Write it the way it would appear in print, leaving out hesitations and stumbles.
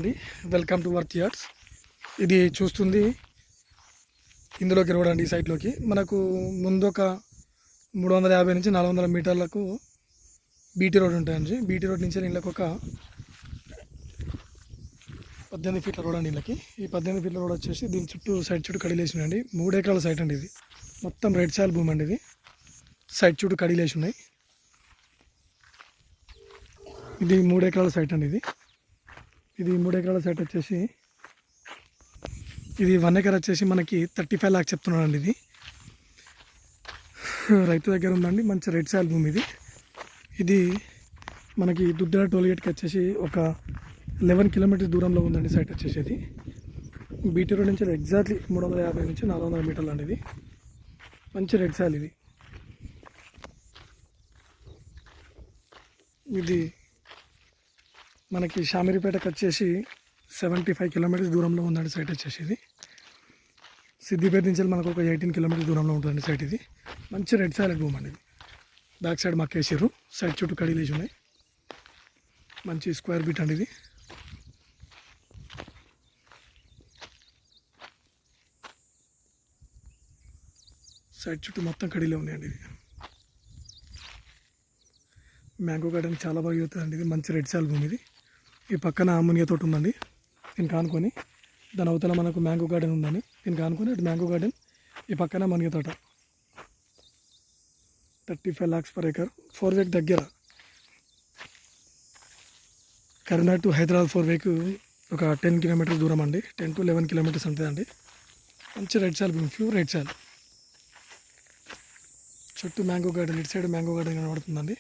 అండి. Welcome to worth yards. ఇది చూస్తుంది ఇందులోకి రోడ్ అండి. ఈ సైట్లోకి మనకు ముందు ఒక 350 నుంచి 400 మీటర్లకు బీటీ రోడ్ ఉంటాయండి. బీటీ రోడ్ నుంచి ఇళ్ళకి ఒక 18 ఫీట్ల రోడ్ అండి. ఇళ్ళకి ఈ 18 ఫీట్ల రోడ్ వచ్చేసి దీని సైడ్ చుట్టూ కడిలేసినాయండి. 3 ఎకరాల సైట్ అండి. ఇది మొత్తం రెడ్ సాయిల్ భూమి అండి. ఇది సైడ్ చుట్టూ కడిలేసి ఉన్నాయి. ఇది 3 ఎకరాల సైట్ అండి. ఇది 3 ఎకరాల సైట్ వచ్చేసి ఇది 1 ఎకర్ వచ్చేసి మనకి 35 lakhs చెప్తున్నాడు అండి. ఇది రైతు దగ్గర ఉందండి. మంచి రెడ్ సాయిల్ భూమి ఇది మనకి దుద్దేడ టోల్గేట్కి వచ్చేసి ఒక 11 కిలోమీటర్స్ దూరంలో ఉందండి. సైట్ వచ్చేసి ఇది బీటీ రోడ్ నుంచి ఎగ్జాక్ట్లీ 350 నుంచి 400 మీటర్లు అండి. ఇది మంచి రెడ్ సాయిల్. ఇది మనకి షామిరిపేటకు వచ్చేసి 75 కిలోమీటర్స్ దూరంలో ఉందండి. సైట్ వచ్చేసి ఇది సిద్దిపేట నుంచి మనకు ఒక 18 కిలోమీటర్స్ దూరంలో ఉంటుందండి. సైట్ ఇది మంచి రెడ్ సాయిల్ భూమి అండి. ఇది బ్యాక్ సైడ్ మక్కేసారు. సైడ్ చుట్టూ కడిలేసి ఉన్నాయి. మంచి స్క్వేర్ బీట్ అండి. ఇది సైడ్ చుట్టూ మొత్తం కడిలే ఉన్నాయండి. ఇది మ్యాంగో గార్డెన్ చాలా బాగా అవుతుందండి. ఇది మంచి రెడ్ సాయిల్ భూమి. ఇది ఈ పక్కన మునిగ తోట ఉందండి. దీనికి ఆనుకొని దాని అవతల మనకు మ్యాంగో గార్డెన్ ఉందండి. దీనికి ఆనుకొని అటు మ్యాంగో గార్డెన్, ఈ పక్కన మునిగ తోట. 35 lakhs per acre. 4 way దగ్గర కరీంనగర్ టు హైదరాబాద్ 4 way ఒక 10 కిలోమీటర్స్ దూరం అండి. 10 to 11 కిలోమీటర్స్ ఉంటుందండి. మంచి రెడ్ సాయిల్ భూమి, ప్యూర్ రెడ్ సాయిల్. చుట్టూ మ్యాంగో గార్డెన్, ఇటు సైడ్ మ్యాంగో గార్డెన్ కనబడుతుందండి.